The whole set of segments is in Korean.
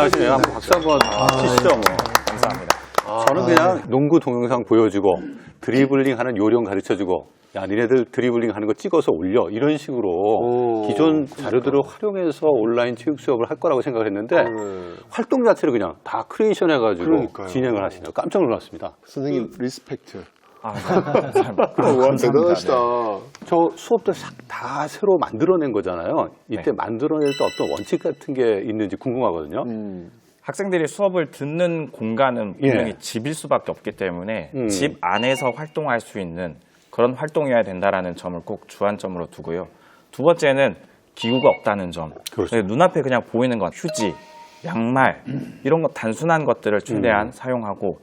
하시네요. 한번 박수 한번 치시죠, 뭐. 감사합니다. 저는 그냥 농구 동영상 보여주고 드리블링 하는 요령 가르쳐주고 야, 니네들 드리블링 하는 거 찍어서 올려. 이런 식으로 기존 자료들을 활용해서 온라인 체육 수업을 할 거라고 생각을 했는데 활동 자체를 그냥 다 크리에이션 해가지고 그러니까요. 진행을 하시네요. 깜짝 놀랐습니다. 선생님 리스펙트. 감사합니다. 대단하시다. 저 수업들 다 새로 만들어낸 거잖아요. 이때 만들어낼 때 어떤 원칙 같은 게 있는지 궁금하거든요. 학생들이 수업을 듣는 공간은 분명히 집일 수밖에 없기 때문에 집 안에서 활동할 수 있는 그런 활동이어야 된다라는 점을 꼭 주안점으로 두고요. 두 번째는 기구가 없다는 점. 그렇죠. 눈앞에 그냥 보이는 건 휴지, 양말 이런 것 단순한 것들을 최대한 사용하고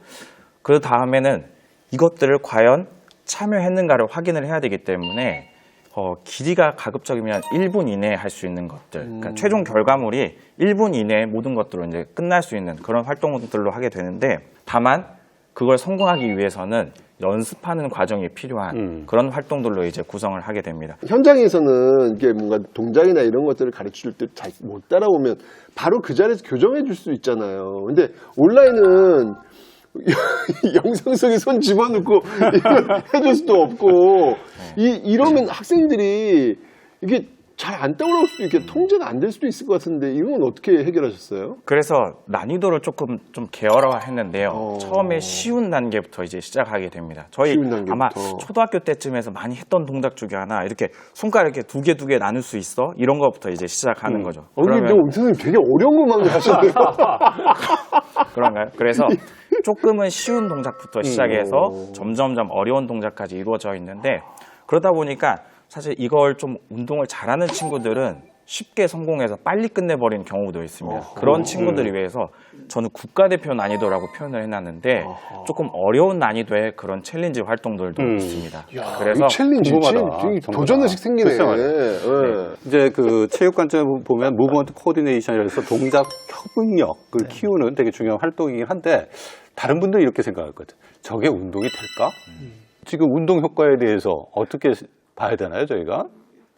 그 다음에는 이것들을 과연 참여했는가를 확인을 해야 되기 때문에 길이가 가급적이면 1분 이내에 할 수 있는 것들, 그러니까 최종 결과물이 1분 이내에 모든 것들로 이제 끝날 수 있는 그런 활동들로 하게 되는데 다만 그걸 성공하기 위해서는 연습하는 과정이 필요한 그런 활동들로 이제 구성을 하게 됩니다. 현장에서는 이게 뭔가 동작이나 이런 것들을 가르칠 때 잘 못 따라오면 바로 그 자리에서 교정해 줄 수 있잖아요. 근데 온라인은 영상 속에 손 집어넣고 이거 해줄 수도 없고 이러면 학생들이 이게 잘 안 따라올 수도 있게 통제가 안 될 수도 있을 것 같은데 이건 어떻게 해결하셨어요? 그래서 난이도를 조금 좀 개월화했는데요. 처음에 쉬운 단계부터 이제 시작하게 됩니다. 저희 쉬운 단계부터. 아마 초등학교 때쯤에서 많이 했던 동작 중에 하나 이렇게 손가락 이렇게 두 개 나눌 수 있어 이런 것부터 이제 시작하는 거죠. 근데 선생님 되게 어려운 것만 하셨네요. 그런가요? 그래서 조금은 쉬운 동작부터 시작해서 점점점 어려운 동작까지 이루어져 있는데 그러다 보니까 사실 이걸 좀 운동을 잘하는 친구들은 쉽게 성공해서 빨리 끝내버리는 경우도 있습니다. 그런 친구들을 위해서 저는 국가대표 난이도라고 표현을 해놨는데 조금 어려운 난이도의 그런 챌린지 활동들도 있습니다. 그래서 챌린지 도전의식 생기네. 이제 그 체육 관점을 보면 무브먼트 코디네이션이라고 해서 동작 협응력을 키우는 되게 중요한 활동이긴 한데 다른 분들은 이렇게 생각하거든. 저게 운동이 될까? 지금 운동 효과에 대해서 어떻게 봐야 되나요, 저희가?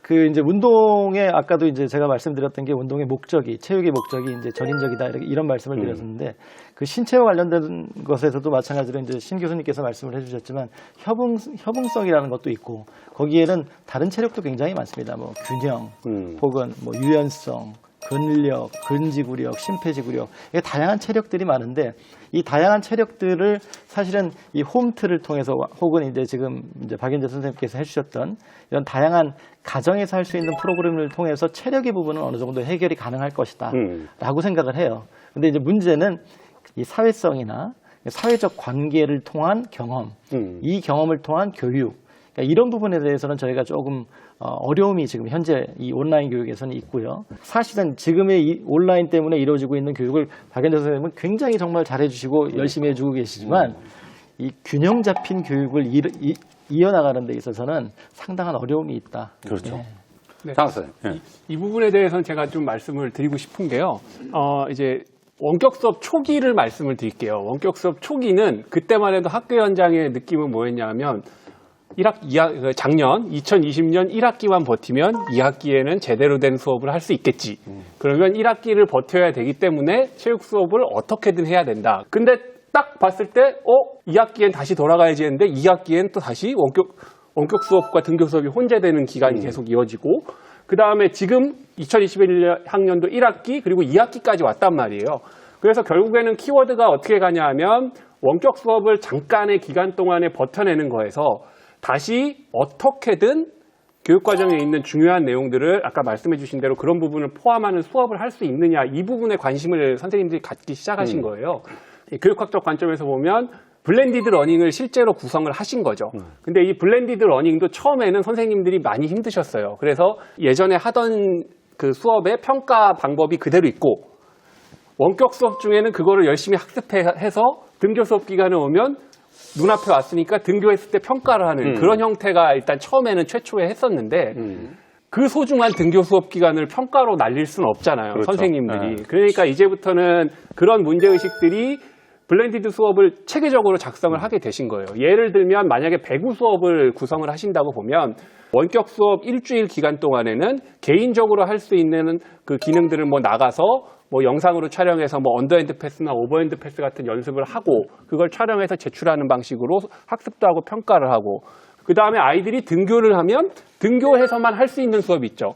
그 이제 운동의 아까도 이제 제가 말씀드렸던 게 운동의 목적이 체육의 목적이 이제 전인적이다 이런 말씀을 드렸는데 그 신체와 관련된 것에서도 마찬가지로 이제 신 교수님께서 말씀을 해주셨지만 협응성이라는 것도 있고 거기에는 다른 체력도 굉장히 많습니다. 뭐 균형 혹은 뭐 유연성, 근력, 근지구력, 심폐지구력 이게 다양한 체력들이 많은데 이 다양한 체력들을 사실은 이 홈트를 통해서 혹은 이제 지금 이제 박연재 선생님께서 해주셨던 이런 다양한 가정에서 할 수 있는 프로그램을 통해서 체력의 부분은 어느 정도 해결이 가능할 것이다라고 생각을 해요. 근데 이제 문제는 이 사회성이나 사회적 관계를 통한 경험, 이 경험을 통한 교육 그러니까 이런 부분에 대해서는 저희가 조금 어려움이 지금 현재 이 온라인 교육에서는 있고요. 사실은 지금의 이 온라인 때문에 이루어지고 있는 교육을 박연재 선생님은 굉장히 정말 잘해주시고 열심히 해주고 계시지만 이 균형 잡힌 교육을 이어나가는 데 있어서는 상당한 어려움이 있다. 그렇죠. 네. 장학생. 네. 이 부분에 대해서는 제가 좀 말씀을 드리고 싶은 게요. 이제 원격 수업 초기를 말씀을 드릴게요. 원격 수업 초기는 그때만 해도 학교 현장의 느낌은 뭐였냐면 작년 2020년 1학기만 버티면 2학기에는 제대로 된 수업을 할 수 있겠지. 그러면 1학기를 버텨야 되기 때문에 체육 수업을 어떻게든 해야 된다. 근데 딱 봤을 때 2학기엔 다시 돌아가야지 했는데 2학기엔 또 다시 원격 수업과 등교 수업이 혼재되는 기간이 계속 이어지고 그 다음에 지금 2021학년도 1학기 그리고 2학기까지 왔단 말이에요. 그래서 결국에는 키워드가 어떻게 가냐 하면 원격 수업을 잠깐의 기간 동안에 버텨내는 거에서 다시 어떻게든 교육과정에 있는 중요한 내용들을 아까 말씀해 주신 대로 그런 부분을 포함하는 수업을 할 수 있느냐 이 부분에 관심을 선생님들이 갖기 시작하신 거예요. 교육학적 관점에서 보면 블렌디드 러닝을 실제로 구성을 하신 거죠. 근데 이 블렌디드 러닝도 처음에는 선생님들이 많이 힘드셨어요. 그래서 예전에 하던 그 수업의 평가 방법이 그대로 있고 원격 수업 중에는 그거를 열심히 학습해서 등교 수업 기간에 오면 눈앞에 왔으니까 등교했을 때 평가를 하는 그런 형태가 일단 처음에는 최초에 했었는데 그 소중한 등교 수업 기간을 평가로 날릴 수는 없잖아요. 그렇죠. 선생님들이. 그러니까 이제부터는 그런 문제의식들이 블렌디드 수업을 체계적으로 작성을 하게 되신 거예요. 예를 들면 만약에 배구 수업을 구성을 하신다고 보면 원격 수업 일주일 기간 동안에는 개인적으로 할 수 있는 그 기능들을 뭐 나가서 뭐 영상으로 촬영해서 뭐 언더핸드 패스나 오버핸드 패스 같은 연습을 하고 그걸 촬영해서 제출하는 방식으로 학습도 하고 평가를 하고 그 다음에 아이들이 등교를 하면 등교해서만 할 수 있는 수업이 있죠.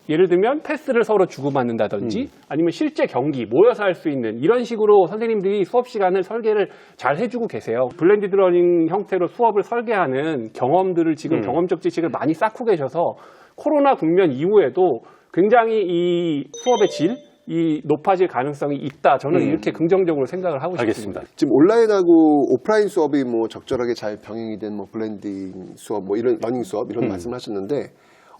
예를 들면 패스를 서로 주고받는다든지 아니면 실제 경기 모여서 할 수 있는 이런 식으로 선생님들이 수업 시간을 설계를 잘 해주고 계세요. 블렌디드 러닝 형태로 수업을 설계하는 경험들을 지금 경험적 지식을 많이 쌓고 계셔서 코로나 국면 이후에도 굉장히 이 수업의 질이 높아질 가능성이 있다. 저는 이렇게 긍정적으로 생각을 하고 알겠습니다. 싶습니다. 지금 온라인하고 오프라인 수업이 뭐 적절하게 잘 병행이 된 뭐 블렌딩 수업, 뭐 이런 러닝 수업 이런 말씀하셨는데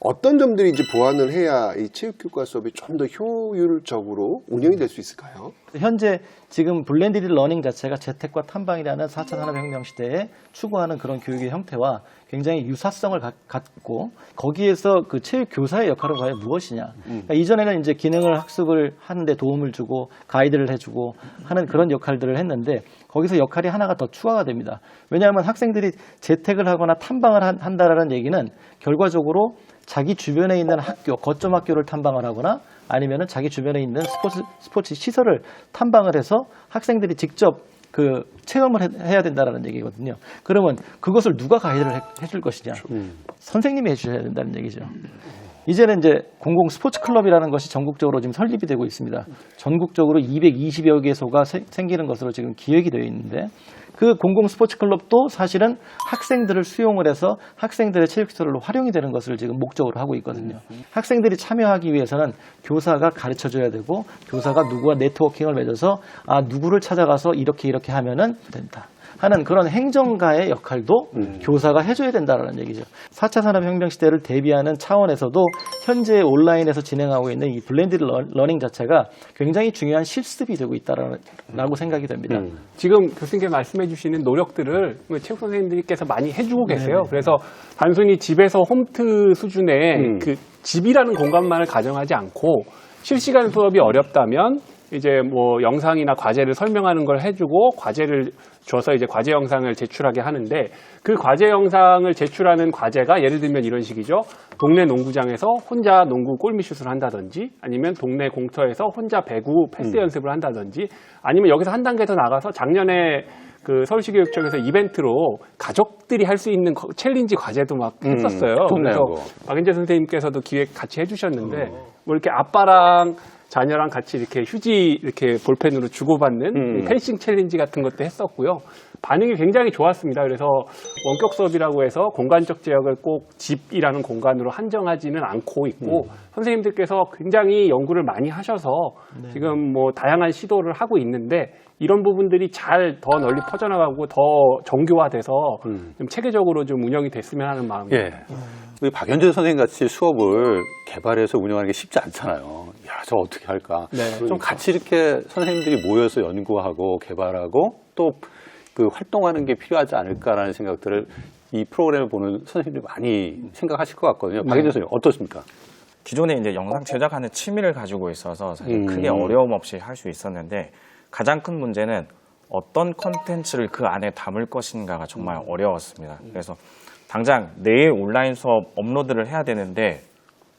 어떤 점들이 이제 보완을 해야 이 체육교과 수업이 좀 더 효율적으로 운영이 될 수 있을까요? 현재 지금 블렌디드 러닝 자체가 재택과 탐방이라는 4차 산업혁명 시대에 추구하는 그런 교육의 형태와 굉장히 유사성을 갖고 거기에서 그 체육 교사의 역할은 과연 무엇이냐? 그러니까 이전에는 이제 기능을 학습을 하는데 도움을 주고 가이드를 해주고 하는 그런 역할들을 했는데 거기서 역할이 하나가 더 추가가 됩니다. 왜냐하면 학생들이 재택을 하거나 탐방을 한다라는 얘기는 결과적으로 자기 주변에 있는 학교, 거점 학교를 탐방을 하거나 아니면은 자기 주변에 있는 스포츠 시설을 탐방을 해서 학생들이 직접 그 체험을 해야 된다라는 얘기거든요. 그러면 그것을 누가 가이드를 해줄 것이냐? 선생님이 해주셔야 된다는 얘기죠. 이제는 이제 공공 스포츠 클럽이라는 것이 전국적으로 지금 설립이 되고 있습니다. 전국적으로 220여 개소가 생기는 것으로 지금 기획이 되어 있는데 그 공공 스포츠 클럽도 사실은 학생들을 수용을 해서 학생들의 체육시설로 활용이 되는 것을 지금 목적으로 하고 있거든요. 학생들이 참여하기 위해서는 교사가 가르쳐줘야 되고 교사가 누구와 네트워킹을 맺어서 누구를 찾아가서 이렇게 하면은 된다 하는 그런 행정가의 역할도 교사가 해줘야 된다는 얘기죠. 4차 산업혁명 시대를 대비하는 차원에서도 현재 온라인에서 진행하고 있는 이 블렌디드 러닝 자체가 굉장히 중요한 실습이 되고 있다라고 생각이 됩니다. 지금 교수님께서 말씀해 주시는 노력들을 체육 선생님들께서 많이 해주고 계세요. 그래서 단순히 집에서 홈트 수준의 그 집이라는 공간만을 가정하지 않고 실시간 수업이 어렵다면 이제 뭐 영상이나 과제를 설명하는 걸 해주고 과제를 줘서 이제 과제 영상을 제출하게 하는데 그 과제 영상을 제출하는 과제가 예를 들면 이런 식이죠. 동네 농구장에서 혼자 농구 골밑슛을 한다든지 아니면 동네 공터에서 혼자 배구 패스 연습을 한다든지 아니면 여기서 한 단계 더 나가서 작년에 그 서울시 교육청에서 이벤트로 가족들이 할 수 있는 챌린지 과제도 막 했었어요. 좋네요, 그래서 박은재 선생님께서도 기획 같이 해주셨는데 뭐 이렇게 아빠랑 자녀랑 같이 이렇게 휴지 이렇게 볼펜으로 주고받는 펜싱 챌린지 같은 것도 했었고요. 반응이 굉장히 좋았습니다. 그래서 원격 수업이라고 해서 공간적 제약을 꼭 집이라는 공간으로 한정하지는 않고 있고 선생님들께서 굉장히 연구를 많이 하셔서 지금 뭐 다양한 시도를 하고 있는데 이런 부분들이 잘 더 널리 퍼져나가고 더 정교화돼서 좀 체계적으로 좀 운영이 됐으면 하는 마음입니다. 예. 우리 박연재 선생님 같이 수업을 개발해서 운영하는 게 쉽지 않잖아요. 야, 저 어떻게 할까? 네. 좀 같이 이렇게 선생님들이 모여서 연구하고 개발하고 또 그 활동하는 게 필요하지 않을까라는 생각들을 이 프로그램을 보는 선생님들이 많이 생각하실 것 같거든요. 박연재 선생님 어떻습니까? 기존에 이제 영상 제작하는 취미를 가지고 있어서 사실 크게 어려움 없이 할 수 있었는데 가장 큰 문제는 어떤 컨텐츠를 그 안에 담을 것인가가 정말 어려웠습니다. 그래서 당장 내일 온라인 수업 업로드를 해야 되는데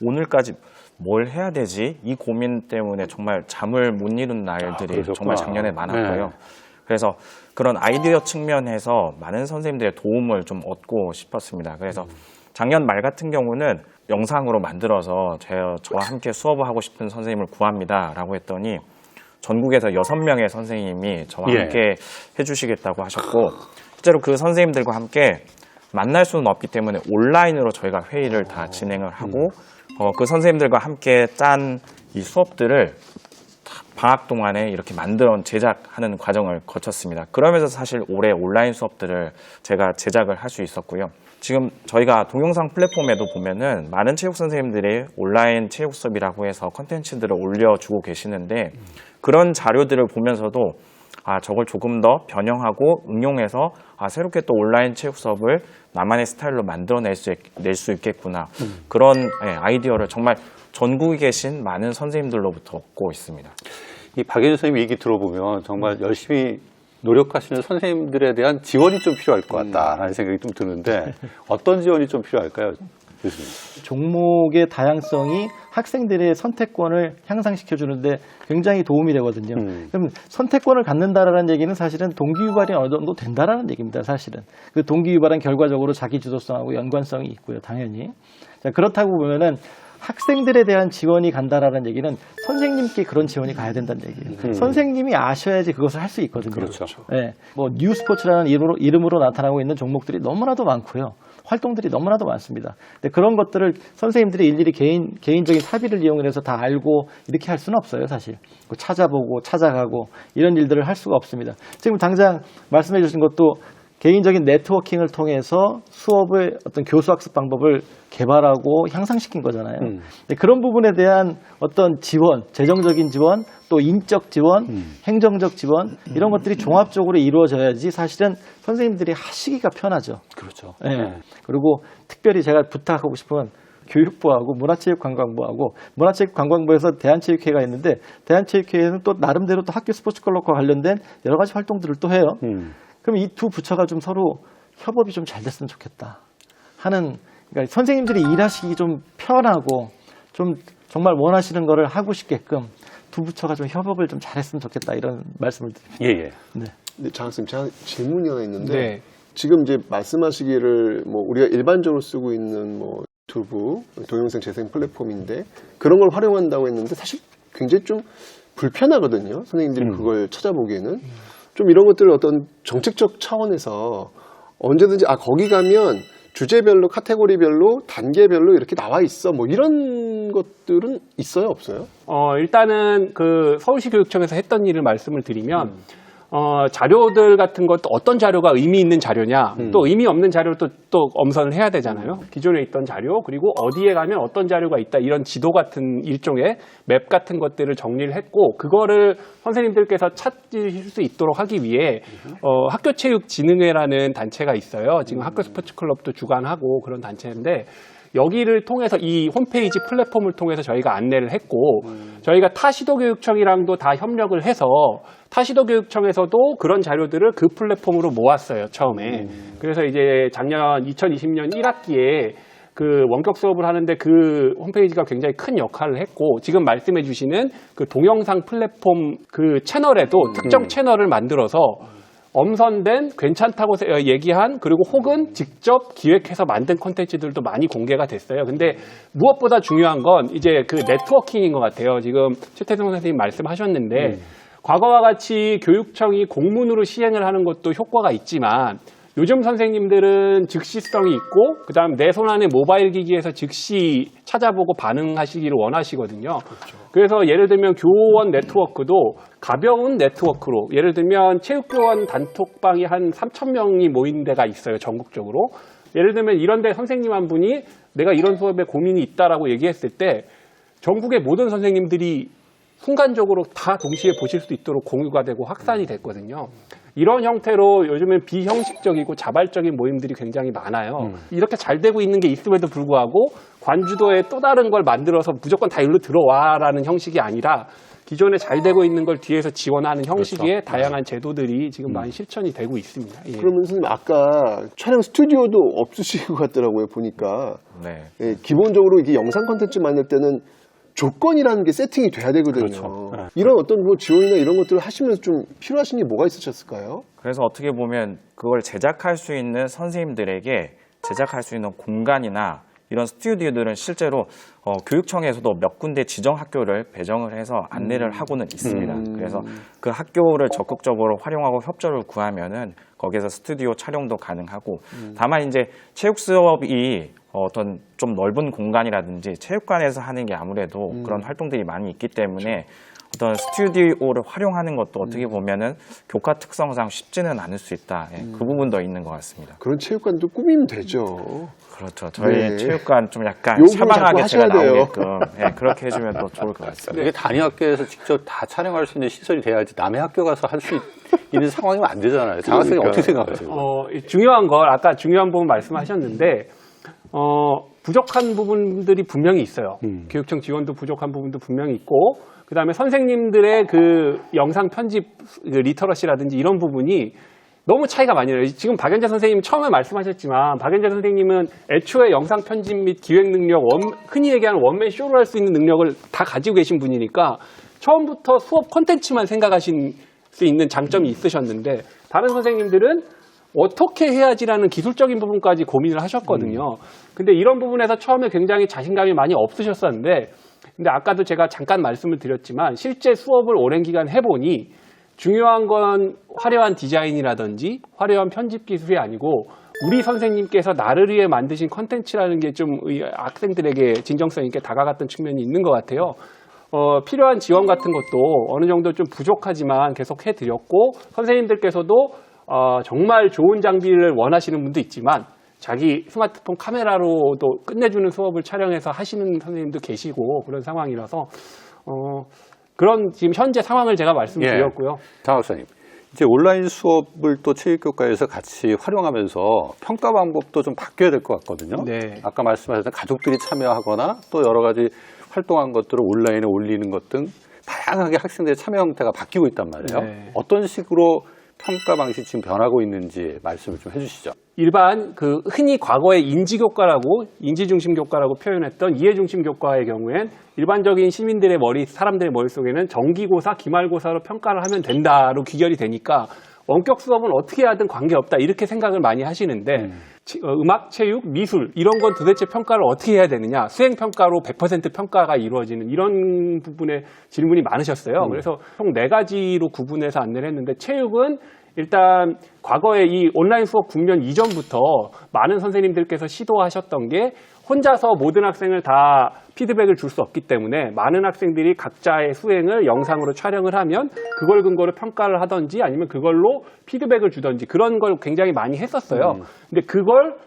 오늘까지 뭘 해야 되지? 이 고민 때문에 정말 잠을 못 이룬 날들이 그러셨구나. 정말 작년에 많았고요. 네. 그래서 그런 아이디어 측면에서 많은 선생님들의 도움을 좀 얻고 싶었습니다. 그래서 작년 말 같은 경우는 영상으로 만들어서 저와 함께 수업을 하고 싶은 선생님을 구합니다 라고 했더니 전국에서 6명의 선생님이 저와 예. 함께 해주시겠다고 하셨고 실제로 그 선생님들과 함께 만날 수는 없기 때문에 온라인으로 저희가 회의를 다 진행을 하고 그 선생님들과 함께 짠 이 수업들을 방학 동안에 이렇게 만들어 제작하는 과정을 거쳤습니다. 그러면서 사실 올해 온라인 수업들을 제가 제작을 할 수 있었고요. 지금 저희가 동영상 플랫폼에도 보면은 많은 체육 선생님들이 온라인 체육 수업이라고 해서 컨텐츠들을 올려주고 계시는데 그런 자료들을 보면서도 저걸 조금 더 변형하고 응용해서 새롭게 또 온라인 체육 수업을 나만의 스타일로 만들어낼 수 있겠구나. 그런 아이디어를 정말 전국에 계신 많은 선생님들로부터 얻고 있습니다. 이 박연재 선생님 얘기 들어보면 정말 열심히 노력하시는 선생님들에 대한 지원이 좀 필요할 것 같다라는 생각이 좀 드는데 어떤 지원이 좀 필요할까요? 교수님. 종목의 다양성이 학생들의 선택권을 향상시켜주는데 굉장히 도움이 되거든요. 그럼 선택권을 갖는다라는 얘기는 사실은 동기유발이 어느 정도 된다라는 얘기입니다. 사실은 그 동기유발은 결과적으로 자기주도성하고 연관성이 있고요, 당연히. 자, 그렇다고 보면은 학생들에 대한 지원이 간다라는 얘기는 선생님께 그런 지원이 가야 된다는 얘기예요. 선생님이 아셔야지 그것을 할 수 있거든요. 그렇죠. 네, 뭐 뉴스포츠라는 이름으로 나타나고 있는 종목들이 너무나도 많고요. 활동들이 너무나도 많습니다. 근데 그런 것들을 선생님들이 일일이 개인적인 사비를 이용해서 다 알고 이렇게 할 수는 없어요, 사실. 찾아보고 찾아가고 이런 일들을 할 수가 없습니다. 지금 당장 말씀해 주신 것도 개인적인 네트워킹을 통해서 수업의 어떤 교수학습 방법을 개발하고 향상시킨 거잖아요. 근데 그런 부분에 대한 어떤 지원, 재정적인 지원, 또 인적 지원, 행정적 지원 이런 것들이 종합적으로 이루어져야지 사실은 선생님들이 하시기가 편하죠. 그렇죠. 네. 그리고 특별히 제가 부탁하고 싶은 교육부하고 문화체육관광부하고 문화체육관광부에서 대한체육회가 있는데 대한체육회에는 또 나름대로 또 학교 스포츠 클럽과 관련된 여러 가지 활동들을 또 해요. 그럼 이 두 부처가 좀 서로 협업이 좀 잘 됐으면 좋겠다 하는, 그러니까 선생님들이 일하시기 좀 편하고 좀 정말 원하시는 거를 하고 싶게끔 두 부처가 좀 협업을 좀 잘했으면 좋겠다 이런 말씀을 드립니다. 예, 예. 네. 근데 장학생 제가 질문이 하나 있는데 네. 지금 이제 말씀하시기를 뭐 우리가 일반적으로 쓰고 있는 뭐 유튜브 동영상 재생 플랫폼인데 그런 걸 활용한다고 했는데 사실 굉장히 좀 불편하거든요. 선생님들이 그걸 찾아보기에는 좀 이런 것들을 어떤 정책적 차원에서 언제든지 거기 가면 주제별로 카테고리별로 단계별로 이렇게 나와 있어 뭐 이런 것들은 있어요, 없어요? 일단은 그 서울시 교육청에서 했던 일을 말씀을 드리면 자료들 같은 것도 어떤 자료가 의미 있는 자료냐, 또 의미 없는 자료를 또 엄선을 해야 되잖아요. 기존에 있던 자료, 그리고 어디에 가면 어떤 자료가 있다, 이런 지도 같은 일종의 맵 같은 것들을 정리를 했고, 그거를 선생님들께서 찾으실 수 있도록 하기 위해 학교체육진흥회라는 단체가 있어요. 지금 학교 스포츠 클럽도 주관하고 그런 단체인데, 여기를 통해서 이 홈페이지 플랫폼을 통해서 저희가 안내를 했고, 저희가 타시도교육청이랑도 다 협력을 해서 타시도교육청에서도 그런 자료들을 그 플랫폼으로 모았어요, 처음에. 그래서 이제 작년 2020년 1학기에 그 원격 수업을 하는데 그 홈페이지가 굉장히 큰 역할을 했고, 지금 말씀해 주시는 그 동영상 플랫폼 그 채널에도 특정 채널을 만들어서 엄선된 괜찮다고 얘기한, 그리고 혹은 직접 기획해서 만든 콘텐츠들도 많이 공개가 됐어요. 근데 무엇보다 중요한 건 이제 그 네트워킹인 것 같아요. 지금 최태성 선생님 말씀하셨는데 과거와 같이 교육청이 공문으로 시행을 하는 것도 효과가 있지만 요즘 선생님들은 즉시성이 있고, 그다음 내 손 안에 모바일 기기에서 즉시 찾아보고 반응하시기를 원하시거든요. 그래서 예를 들면 교원 네트워크도 가벼운 네트워크로, 예를 들면 체육교원 단톡방이 한 3,000명이 모인 데가 있어요, 전국적으로. 예를 들면 이런 데 선생님 한 분이 내가 이런 수업에 고민이 있다라고 얘기했을 때 전국의 모든 선생님들이 순간적으로 다 동시에 보실 수 있도록 공유가 되고 확산이 됐거든요. 이런 형태로 요즘엔 비형식적이고 자발적인 모임들이 굉장히 많아요. 이렇게 잘 되고 있는 게 있음에도 불구하고 관주도에 또 다른 걸 만들어서 무조건 다 일로 들어와라는 형식이 아니라 기존에 잘 되고 있는 걸 뒤에서 지원하는 형식의 다양한 제도들이 지금 많이 실천이 되고 있습니다. 예. 그러면 선생님 아까 촬영 스튜디오도 없으신 것 같더라고요, 보니까. 네. 예, 기본적으로 이게 영상 콘텐츠 만들 때는 조건이라는 게 세팅이 돼야 되거든요. 그렇죠. 네. 이런 어떤 뭐 지원이나 이런 것들을 하시면서 좀 필요하신 게 뭐가 있으셨을까요? 그래서 어떻게 보면 그걸 제작할 수 있는 선생님들에게 제작할 수 있는 공간이나 이런 스튜디오들은 실제로 교육청에서도 몇 군데 지정 학교를 배정을 해서 안내를 하고는 있습니다. 그래서 그 학교를 적극적으로 활용하고 협조를 구하면은 거기서 스튜디오 촬영도 가능하고, 다만 이제 체육 수업이 어떤 좀 넓은 공간이라든지 체육관에서 하는 게 아무래도 그런 활동들이 많이 있기 때문에 어떤 스튜디오를 활용하는 것도 어떻게 보면은 교과 특성상 쉽지는 않을 수 있다. 예, 그 부분도 있는 것 같습니다. 그런 체육관도 꾸미면 되죠. 그렇죠. 저희 네. 체육관 좀 약간 요구를 샤방하게 자꾸 제가 하셔야 돼요. 나오게끔 그렇게 해주면 또 좋을 것 같습니다. 이게 단위 학교에서 직접 다 촬영할 수 있는 시설이 돼야지 남의 학교 가서 할 수 있는 상황이면 안 되잖아요. 장학생이 어떻게 생각하세요? 중요한 걸 아까 중요한 부분 말씀하셨는데 부족한 부분들이 분명히 있어요. 교육청 지원도 부족한 부분도 분명히 있고, 그다음에 선생님들의 그 영상 편집 그 리터러시라든지 이런 부분이 너무 차이가 많이 나요. 지금 박연재 선생님 처음에 말씀하셨지만 박연재 선생님은 애초에 영상 편집 및 기획 능력, 흔히 얘기하는 원맨 쇼를 할 수 있는 능력을 다 가지고 계신 분이니까 처음부터 수업 콘텐츠만 생각하신 수 있는 장점이 있으셨는데 다른 선생님들은 어떻게 해야지라는 기술적인 부분까지 고민을 하셨거든요. 근데 이런 부분에서 처음에 굉장히 자신감이 많이 없으셨었는데 근데 아까도 제가 잠깐 말씀을 드렸지만 실제 수업을 오랜 기간 해보니 중요한 건 화려한 디자인이라든지 화려한 편집 기술이 아니고 우리 선생님께서 나를 위해 만드신 컨텐츠라는 게 좀 학생들에게 진정성 있게 다가갔던 측면이 있는 것 같아요. 필요한 지원 같은 것도 어느 정도 좀 부족하지만 계속 해드렸고 선생님들께서도 정말 좋은 장비를 원하시는 분도 있지만 자기 스마트폰 카메라로도 끝내주는 수업을 촬영해서 하시는 선생님도 계시고 그런 상황이라서 그런 지금 현재 상황을 제가 말씀드렸고요. 장 박사님, 이제 온라인 수업을 또 체육교과에서 같이 활용하면서 평가 방법도 좀 바뀌어야 될 것 같거든요. 네. 아까 말씀하셨던 가족들이 참여하거나 또 여러 가지 활동한 것들을 온라인에 올리는 것 등 다양하게 학생들의 참여 형태가 바뀌고 있단 말이에요. 네. 어떤 식으로 평가 방식이 지금 변하고 있는지 말씀을 좀 해주시죠. 일반 흔히 과거에 인지교과라고 인지중심교과라고 표현했던 이해중심교과의 경우엔 일반적인 시민들의 사람들의 머릿속에는 정기고사, 기말고사로 평가를 하면 된다로 귀결이 되니까 원격 수업은 어떻게 하든 관계없다 이렇게 생각을 많이 하시는데 음악, 체육, 미술 이런 건 도대체 평가를 어떻게 해야 되느냐 수행평가로 100% 평가가 이루어지는 이런 부분에 질문이 많으셨어요. 그래서 총 4가지로 구분해서 안내를 했는데 체육은 일단 과거에 이 온라인 수업 국면 이전부터 많은 선생님들께서 시도하셨던 게 혼자서 모든 학생을 다 피드백을 줄 수 없기 때문에 많은 학생들이 각자의 수행을 영상으로 촬영을 하면 그걸 근거로 평가를 하든지 아니면 그걸로 피드백을 주든지 그런 걸 굉장히 많이 했었어요. 근데 그걸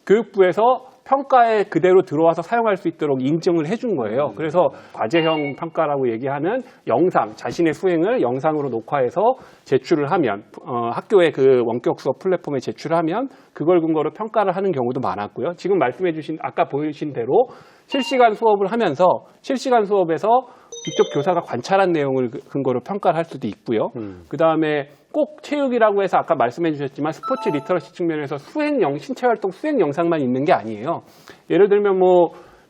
교육부에서 평가에 그대로 들어와서 사용할 수 있도록 인증을 해준 거예요. 그래서 과제형 평가라고 얘기하는 영상, 자신의 수행을 영상으로 녹화해서 제출을 하면 학교의 그 원격 수업 플랫폼에 제출을 하면 그걸 근거로 평가를 하는 경우도 많았고요. 지금 말씀해 주신 아까 보이신 대로 실시간 수업을 하면서 실시간 수업에서 직접 교사가 관찰한 내용을 근거로 평가를 할 수도 있고요. 그다음에 꼭 체육이라고 해서 아까 말씀해 주셨지만 스포츠 리터러시 측면에서 신체활동 수행 영상만 있는 게 아니에요. 예를 들면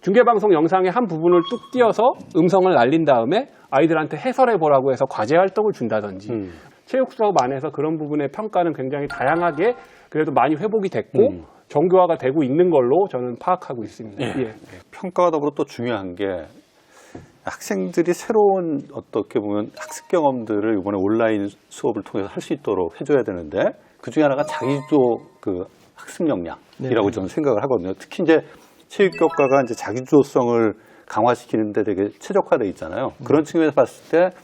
중계방송 영상의 한 부분을 뚝 띄어서 음성을 날린 다음에 아이들한테 해설해 보라고 해서 과제 활동을 준다든지 체육 수업 안에서 그런 부분의 평가는 굉장히 다양하게 그래도 많이 회복이 됐고 정교화가 되고 있는 걸로 저는 파악하고 있습니다. 예. 평가와 더불어 또 중요한 게 학생들이 새로운 어떻게 보면 학습 경험들을 이번에 온라인 수업을 통해서 할 수 있도록 해줘야 되는데 그 중에 하나가 자기주도 학습 역량이라고 저는 생각을 하거든요. 특히 이제 체육교과가 이제 자기주도성을 강화시키는데 되게 최적화되어 있잖아요. 그런 측면에서 봤을 때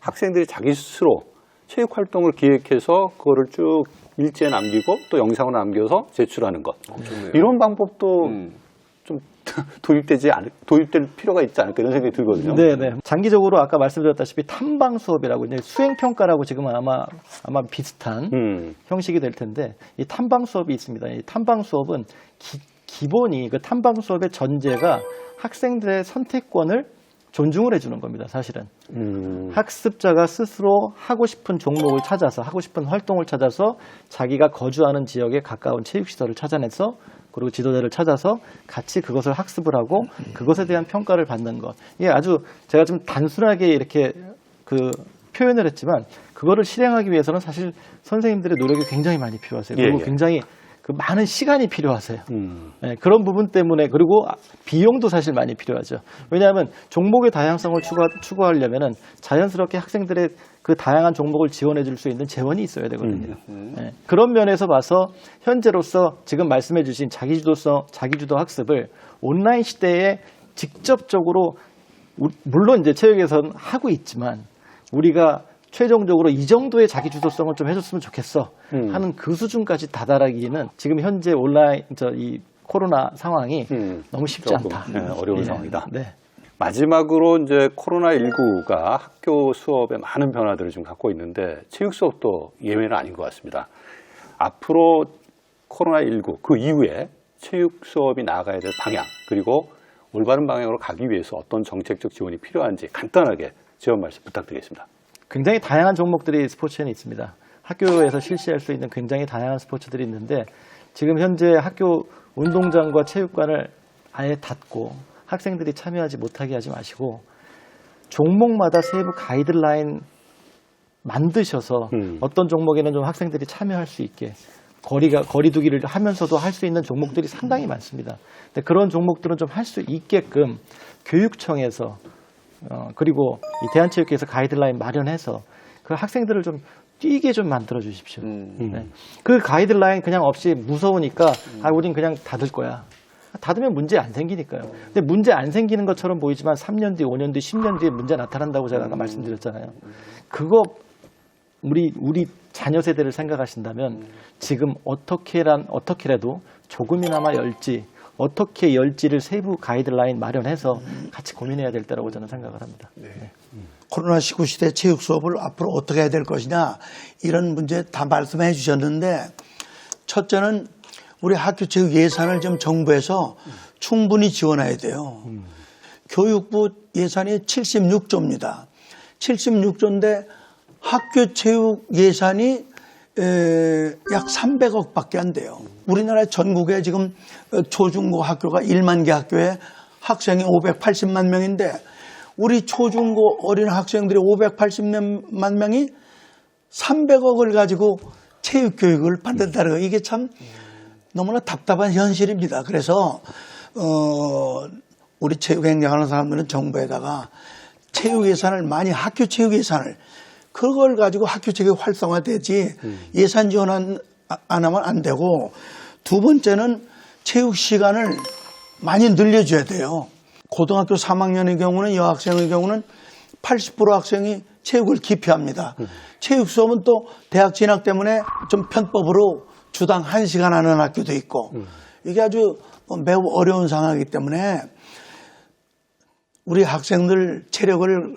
학생들이 자기 스스로 체육 활동을 기획해서 그거를 쭉 일지에 남기고 또 영상으로 남겨서 제출하는 것. 이런 방법도 좀 도입될 필요가 있지 않을까 이런 생각이 들거든요. 네. 장기적으로 아까 말씀드렸다시피 탐방 수업이라고 이제 수행 평가라고 지금은 아마 비슷한 형식이 될 텐데 이 탐방 수업이 있습니다. 이 탐방 수업은 기본이 그 탐방 수업의 전제가 학생들의 선택권을 존중을 해주는 겁니다. 사실은 학습자가 스스로 하고 싶은 종목을 찾아서 하고 싶은 활동을 찾아서 자기가 거주하는 지역에 가까운 체육시설을 찾아내서 그리고 지도자를 찾아서 같이 그것을 학습을 하고 그것에 대한 평가를 받는 것. 이게 아주 제가 좀 단순하게 이렇게 표현을 했지만 그거를 실행하기 위해서는 사실 선생님들의 노력이 굉장히 많이 필요하세요. 그리고 굉장히 많은 시간이 필요하세요. 네, 그런 부분 때문에 그리고 비용도 사실 많이 필요하죠. 왜냐하면 종목의 다양성을 추구하려면은 자연스럽게 학생들의 그 다양한 종목을 지원해 줄 수 있는 재원이 있어야 되거든요. 네, 그런 면에서 봐서 현재로서 지금 말씀해 주신 자기주도 학습을 온라인 시대에 직접적으로 물론 이제 체육에서는 하고 있지만 우리가 최종적으로 이 정도의 자기 주도성을 좀 해줬으면 좋겠어 하는 그 수준까지 다다르기는 지금 현재 온라인 이 코로나 상황이 너무 쉽지 않다. 어려운 상황이다. 네. 마지막으로 이제 코로나19가 학교 수업에 많은 변화들을 좀 갖고 있는데 체육 수업도 예외는 아닌 것 같습니다. 앞으로 코로나19 그 이후에 체육 수업이 나아가야 될 방향 그리고 올바른 방향으로 가기 위해서 어떤 정책적 지원이 필요한지 간단하게 지원 말씀 부탁드리겠습니다. 굉장히 다양한 종목들이 스포츠에는 있습니다. 학교에서 실시할 수 있는 굉장히 다양한 스포츠들이 있는데 지금 현재 학교 운동장과 체육관을 아예 닫고 학생들이 참여하지 못하게 하지 마시고 종목마다 세부 가이드라인 만드셔서 어떤 종목에는 좀 학생들이 참여할 수 있게 거리두기를 하면서도 할 수 있는 종목들이 상당히 많습니다. 근데 그런 종목들은 좀 할 수 있게끔 교육청에서 그리고 이 대한체육회에서 가이드라인 마련해서 그 학생들을 좀 뛰게 좀 만들어 주십시오. 네. 그 가이드라인 그냥 없이 무서우니까 우린 그냥 닫을 거야. 닫으면 문제 안 생기니까요. 근데 문제 안 생기는 것처럼 보이지만 3년 뒤, 5년 뒤, 10년 뒤에 문제 나타난다고 제가 아까 말씀드렸잖아요. 그거 우리 자녀 세대를 생각하신다면 지금 어떻게라도 조금이나마 어떻게 열지를 세부 가이드라인 마련해서 같이 고민해야 될 때라고 저는 생각을 합니다. 네. 코로나19 시대 체육 수업을 앞으로 어떻게 해야 될 것이냐 이런 문제 다 말씀해 주셨는데 첫째는 우리 학교 체육 예산을 좀 정부에서 충분히 지원해야 돼요. 교육부 예산이 76조입니다. 76조인데 학교 체육 예산이 약 300억밖에 안 돼요. 우리나라 전국에 지금 초중고 학교가 1만 개 학교에 학생이 580만 명인데 우리 초중고 어린 학생들이 580만 명이 300억을 가지고 체육 교육을 받는다는 거 이게 참 너무나 답답한 현실입니다. 그래서 우리 체육 행정하는 사람들은 정부에다가 체육 예산을 많이 학교 체육 예산을 그걸 가지고 학교 체육이 활성화되지 예산 지원 안 하면 안 되고 두 번째는 체육 시간을 많이 늘려줘야 돼요. 고등학교 3학년의 경우는 여학생의 경우는 80% 학생이 체육을 기피합니다. 체육 수업은 또 대학 진학 때문에 좀 편법으로 주당 1시간 하는 학교도 있고 이게 아주 매우 어려운 상황이기 때문에 우리 학생들 체력을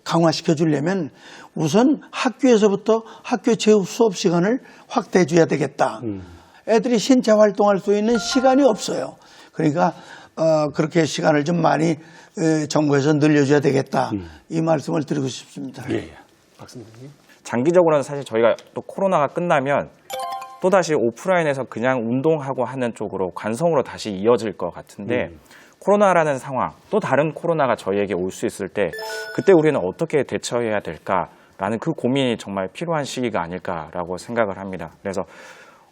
강화시켜 주려면 우선 학교에서부터 학교 체육 수업 시간을 확대해 줘야 되겠다. 애들이 신체 활동할 수 있는 시간이 없어요. 그러니까 그렇게 시간을 좀 많이 정부에서 늘려줘야 되겠다. 이 말씀을 드리고 싶습니다. 예. 장기적으로는 사실 저희가 또 코로나가 끝나면 또다시 오프라인에서 그냥 운동하고 하는 쪽으로 관성으로 다시 이어질 것 같은데 코로나라는 상황, 또 다른 코로나가 저희에게 올 수 있을 때 그때 우리는 어떻게 대처해야 될까라는 그 고민이 정말 필요한 시기가 아닐까라고 생각을 합니다. 그래서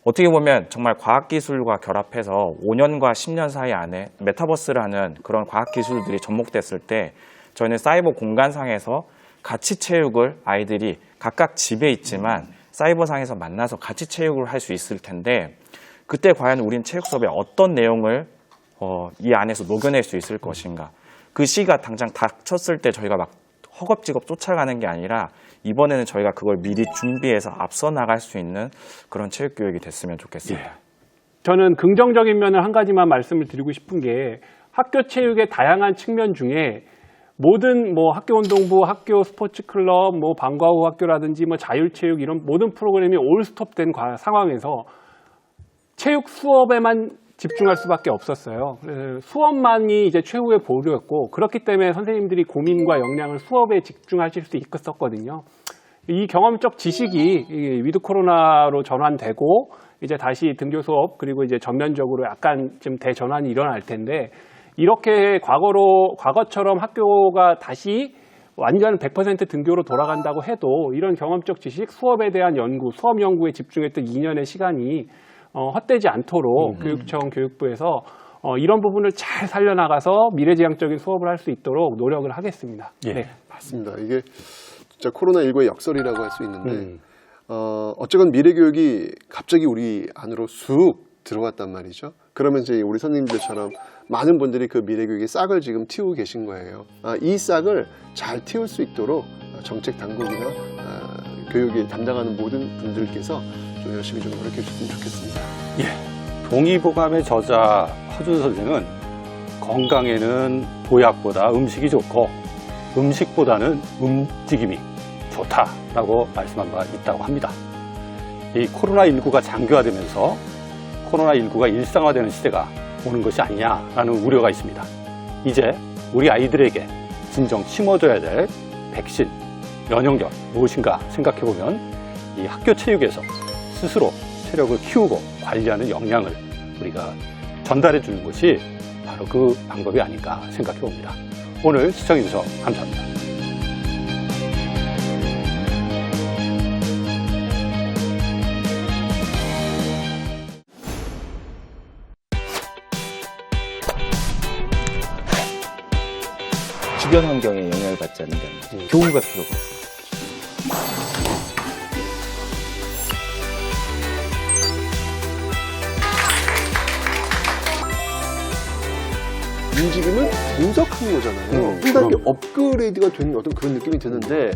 어떻게 보면 정말 과학기술과 결합해서 5년과 10년 사이 안에 메타버스라는 그런 과학기술들이 접목됐을 때 저희는 사이버 공간상에서 같이 체육을 아이들이 각각 집에 있지만 사이버상에서 만나서 같이 체육을 할 수 있을 텐데 그때 과연 우린 체육 수업에 어떤 내용을 이 안에서 녹여낼 수 있을 것인가. 그 시기가 당장 닥쳤을 때 저희가 막 허겁지겁 쫓아가는 게 아니라 이번에는 저희가 그걸 미리 준비해서 앞서 나갈 수 있는 그런 체육 교육이 됐으면 좋겠습니다. 저는 긍정적인 면을 한 가지만 말씀을 드리고 싶은 게 학교 체육의 다양한 측면 중에 모든 학교 운동부, 학교 스포츠 클럽, 방과 후 학교라든지 자율체육 이런 모든 프로그램이 올스톱된 상황에서 체육 수업에만 집중할 수밖에 없었어요. 수업만이 이제 최후의 보루였고 그렇기 때문에 선생님들이 고민과 역량을 수업에 집중하실 수 있었거든요. 이 경험적 지식이 위드 코로나로 전환되고 이제 다시 등교 수업 그리고 이제 전면적으로 약간 좀 대전환이 일어날 텐데 이렇게 과거처럼 학교가 다시 완전 100% 등교로 돌아간다고 해도 이런 경험적 지식, 수업에 대한 연구, 수업 연구에 집중했던 2년의 시간이 헛되지 않도록 교육청, 교육부에서 이런 부분을 잘 살려나가서 미래지향적인 수업을 할 수 있도록 노력을 하겠습니다. 예. 네. 맞습니다. 이게 진짜 코로나19의 역설이라고 할 수 있는데 어쨌건 미래교육이 갑자기 우리 안으로 쑥 들어왔단 말이죠. 그러면 이제 우리 선생님들처럼 많은 분들이 그 미래교육의 싹을 지금 틔우고 계신 거예요. 이 싹을 잘 틔울 수 있도록 정책 당국이나 교육을 담당하는 모든 분들께서 좀 열심히 좀 노력해 주셨으면 좋겠습니다. 예. 동의보감의 저자 허준 선생은 건강에는 보약보다 음식이 좋고 음식보다는 움직임이 좋다라고 말씀한 바 있다고 합니다. 이 코로나19가 장기화되면서 코로나19가 일상화되는 시대가 오는 것이 아니냐라는 우려가 있습니다. 이제 우리 아이들에게 진정 심어줘야 될 백신, 면역력 무엇인가 생각해보면 이 학교 체육에서 스스로 체력을 키우고 관리하는 역량을 우리가 전달해 주는 것이 바로 그 방법이 아닌가 생각해 봅니다. 오늘 시청해 주셔서 감사합니다. 주변 환경에 영향을 받지 않는 게 아니라 교우가 필요가 없어요. 움직임을 분석하는 거잖아요. 한 단계 업그레이드가 되는 어떤 그런 느낌이 드는데